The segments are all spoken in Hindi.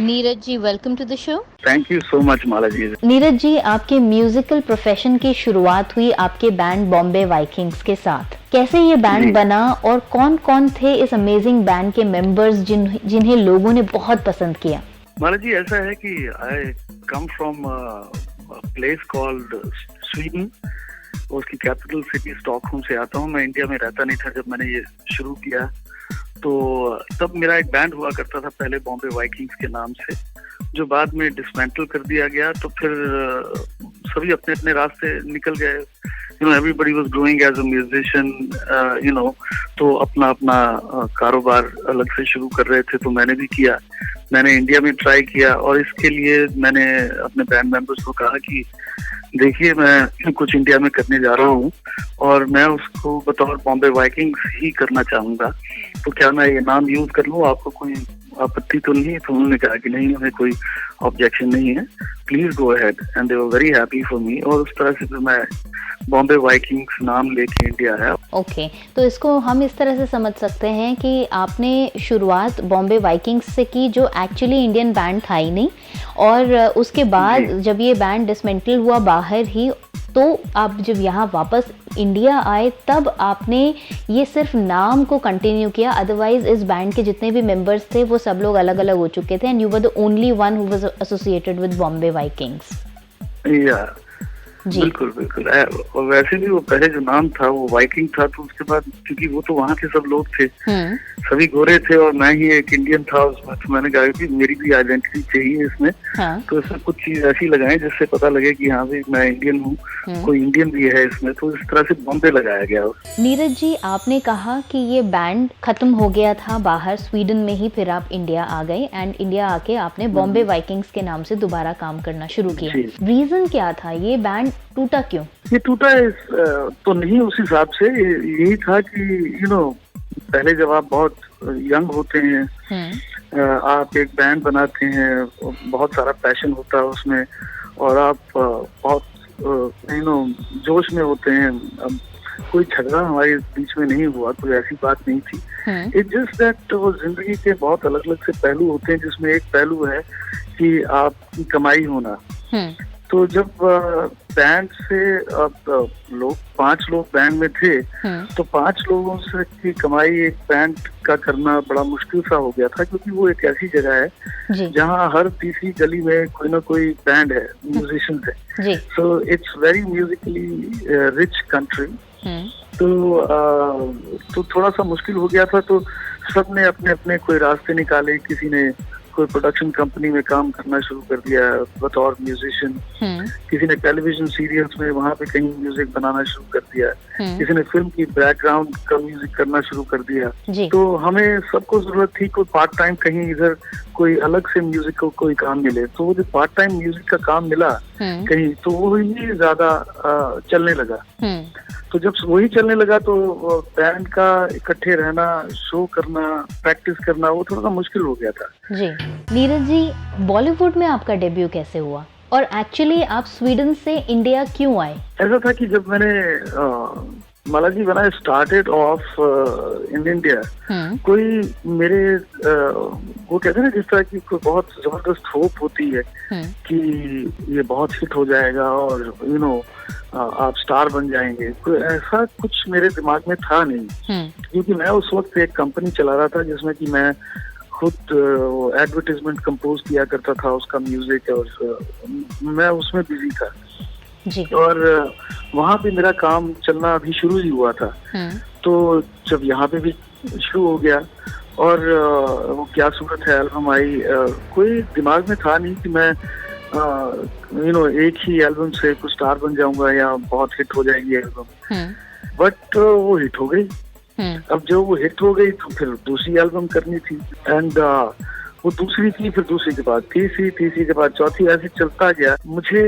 Neeraj ji, welcome to the show. Thank you so much Mala ji. Neeraj ji, आपके म्यूजिकल प्रोफेशन की शुरुआत हुई आपके बैंड बॉम्बे वाइकिंग्स के साथ। कैसे ये बैंड जी बना और कौन-कौन थे इस अमेजिंग बैंड के मेंबर्स जिन्हें लोगों ने बहुत पसंद किया? माला जी, ऐसा है कि I come from place called Sweden. उसकी कैपिटल सिटी स्टॉकहोम से आता हूँ। मैं इंडिया में रहता नहीं था जब मैंने ये शुरू किया। तो तब मेरा एक बैंड हुआ करता था पहले बॉम्बे वाइकिंग्स के नाम से, जो बाद में डिसमेंटल कर दिया गया। तो फिर सभी अपने अपने रास्ते निकल गए। Everybody was growing as a musician, तो अपना अपना कारोबार अलग से शुरू कर रहे थे। तो मैंने भी किया। मैंने इंडिया में ट्राई किया और इसके लिए मैंने अपने बैंड मेंबर्स को कहा कि देखिए, मैं कुछ इंडिया में करने जा रहा हूँ और मैं उसको बतौर बॉम्बे वाइकिंग्स ही करना चाहूंगा। तो क्या मैं ये नाम यूज कर लूँ? आपको कोई आपत्ति तो नहीं है? तो उन्होंने कहा कि नहीं, हमें कोई ऑब्जेक्शन नहीं है, please go ahead. And they were very happy for me. और उस तरह से फिर मैं बॉम्बे वाइकिंग्स नाम लेके इंडिया आया। ओके, तो इसको हम इस तरह से समझ सकते हैं कि आपने शुरुआत बॉम्बे वाइकिंग्स से की, जो एक्चुअली इंडियन बैंड था ही नहीं, और उसके बाद जब ये बैंड डिसमेंटल हुआ बाहर ही, तो आप जब यहाँ वापस इंडिया आए तब आपने ये सिर्फ नाम को कंटिन्यू किया। अदरवाइज इस बैंड के जितने भी मेंबर्स थे वो सब लोग अलग अलग हो चुके थे, and you were the only one who was associated with Bombay Vikings. या बिल्कुल बिल्कुल। और वैसे भी वो पहले जो नाम था वो वाइकिंग था। तो उसके बाद क्योंकि वो तो वहाँ के सब लोग थे, सभी गोरे थे और मैं ही एक इंडियन था उसमें। तो मैंने कहा कि मेरी भी आइडेंटिटी चाहिए इसमें। तो इसमें कुछ चीज ऐसी लगाएं जिससे पता लगे कि हाँ भाई, मैं इंडियन हूँ, कोई इंडियन भी है इसमें। तो इस तरह से बॉम्बे लगाया गया। नीरज जी, आपने कहा कि ये बैंड खत्म हो गया था बाहर स्वीडन में ही, फिर आप इंडिया आ गए एंड इंडिया आके आपने बॉम्बे वाइकिंग्स के नाम से दोबारा काम करना शुरू किया। रीजन क्या था? ये बैंड टूटा क्यों? ये टूटा तो नहीं उस हिसाब से। यही था कि पहले जब आप बहुत यंग होते हैं, आप एक बैंड बनाते हैं, बहुत सारा पैशन होता है उसमें, और आप बहुत जोश में होते हैं। अब कोई झगड़ा हमारे बीच में नहीं हुआ, कोई ऐसी बात नहीं थी। इट जस्ट दैट वो जिंदगी के बहुत अलग अलग से पहलू होते हैं, जिसमें एक पहलू है कि आपकी कमाई होना। तो जब बैंड से अब लोग 5 लोग बैंड में थे, तो 5 लोगों से की कमाई एक बैंड का करना बड़ा मुश्किल सा हो गया था। क्योंकि वो एक ऐसी जगह है जहाँ हर तीसरी गली में कोई ना कोई बैंड है, म्यूजिशियन है। So it's very Musically rich country. तो थोड़ा सा मुश्किल हो गया था। तो सबने अपने अपने कोई रास्ते निकाले। किसी ने कोई प्रोडक्शन कंपनी में काम करना शुरू कर दिया बतौर म्यूजिशियन। किसी ने टेलीविजन सीरियल्स में वहाँ पे कहीं म्यूजिक बनाना शुरू कर दिया। किसी ने फिल्म की बैकग्राउंड का म्यूजिक करना शुरू कर दिया। तो हमें सबको जरूरत थी कोई पार्ट टाइम कहीं इधर कोई अलग से म्यूजिक को कोई काम मिले। तो वो जो पार्ट टाइम म्यूजिक का काम मिला कहीं, तो वो ही ज्यादा चलने लगा। तो जब वही चलने लगा तो बैंड का इकट्ठे रहना, शो करना, प्रैक्टिस करना, वो थोड़ा सा मुश्किल हो गया था। जी नीरज जी, बॉलीवुड में आपका डेब्यू कैसे हुआ और एक्चुअली आप स्वीडन से इंडिया क्यों आए? ऐसा था कि जब मैंने Mala ji when I started off in India, कोई मेरे वो कहते हैं ना, जिस तरह की कोई बहुत जबरदस्त होप होती है कि ये बहुत हिट हो जाएगा और आप स्टार बन जाएंगे। कोई ऐसा कुछ मेरे दिमाग में था नहीं। क्योंकि मैं उस वक्त एक कंपनी चला रहा था जिसमें कि मैं खुद एडवर्टाइजमेंट कंपोज किया करता था उसका म्यूजिक, और मैं उसमें बिजी था। और वहाँ पे मेरा काम चलना अभी शुरू ही हुआ था। तो जब यहाँ पे भी शुरू हो गया और वो क्या सूरत है एल्बम आई, कोई दिमाग में था नहीं कि मैं एक ही एल्बम से कुछ स्टार बन जाऊंगा या बहुत हिट हो जाएगी एल्बम। बट वो हिट हो गई। अब जब वो हिट हो गई तो फिर दूसरी एल्बम करनी थी, एंड वो दूसरी थी, फिर दूसरी के बाद तीसरी, तीसरी के बाद चौथी, ऐसे चलता गया। मुझे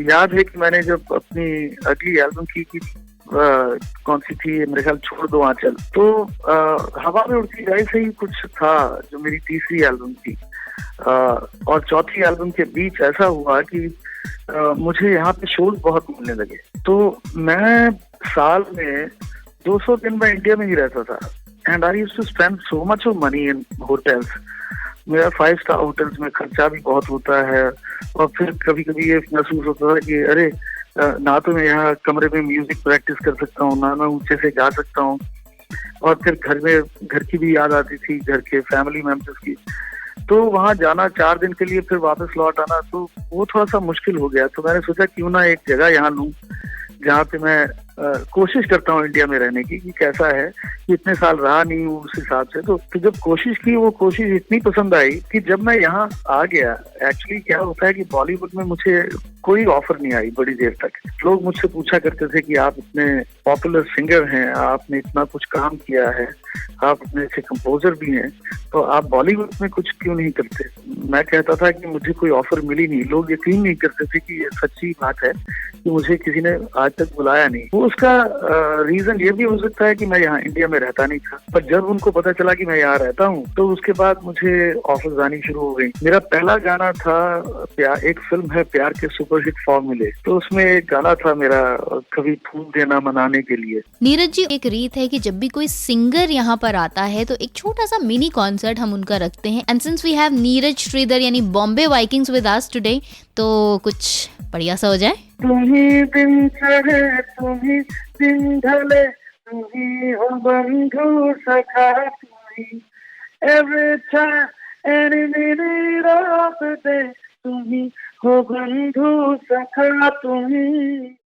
याद है कि मैंने जब अपनी अगली एल्बम की कौन सी थी, मेरे ख्याल छोड़ दो आंचल, तो हवा में उड़ती गाय से ही कुछ था जो मेरी तीसरी एल्बम थी। और चौथी एल्बम के बीच ऐसा हुआ कि मुझे यहाँ पे शोज बहुत मिलने लगे। तो मैं साल में 200 दिन मैं इंडिया में ही रहता था, and I used to spend so much of money in hotels. मेरा 5 स्टार होटल्स में खर्चा भी बहुत होता है और फिर कभी-कभी ये महसूस होता है कि अरे ना तो मैं यहाँ कमरे में म्यूजिक प्रैक्टिस कर सकता हूँ, ना मैं ऊँचे से गा सकता हूँ और फिर घर की भी याद आती थी, घर के फैमिली मेंबर्स की। तो वहाँ जाना 4 दिन के लिए फिर वापस लौट आना तो वो थोड़ा-सा मुश्किल हो गया। तो मैंने सोचा क्यों ना एक जगह यहाँ लूँ, जहाँ पे मैं कोशिश करता हूँ इंडिया में रहने की कि कैसा है, कि इतने साल रहा नहीं हूँ उस हिसाब से। तो जब कोशिश की वो कोशिश इतनी पसंद आई कि जब मैं यहाँ आ गया, एक्चुअली क्या होता है कि बॉलीवुड में मुझे कोई ऑफर नहीं आई बड़ी देर तक। लोग मुझसे पूछा करते थे कि आप इतने पॉपुलर सिंगर हैं, आपने इतना कुछ काम किया है, आप इतने अच्छे कंपोजर भी हैं, तो आप बॉलीवुड में कुछ क्यों नहीं करते? मैं कहता था कि मुझे कोई ऑफर मिली नहीं। लोग यकीन नहीं करते थे कि ये सच्ची बात है कि मुझे किसी ने आज तक बुलाया नहीं। वो उसका रीजन ये भी हो सकता है कि मैं यहाँ इंडिया में रहता नहीं था, पर जब उनको पता चला कि मैं यहाँ रहता हूँ तो उसके बाद मुझे ऑफर्स आनी शुरू हो गई। मेरा पहला गाना था प्यार, एक फिल्म है प्यार के सुपरहिट फॉर्मूले, तो उसमें एक गाना था मेरा कभी फूल देना मनाने के लिए। नीरज जी, एक रीत है कि जब भी कोई सिंगर यहाँ पर आता है तो एक छोटा सा मिनी कॉन्सर्ट हम उनका रखते हैं। And since we have Neeraj Shridhar यानी Bombay Vikings with us today, तो कुछ बढ़िया सा हो जाए। तुम ही दिन चढ़े, तुम ही दिन ढले, तुम ही हो बंधु सखा, तुम ही every time, any minute of the day, तुम ही हो बंधु सखा, तुम ही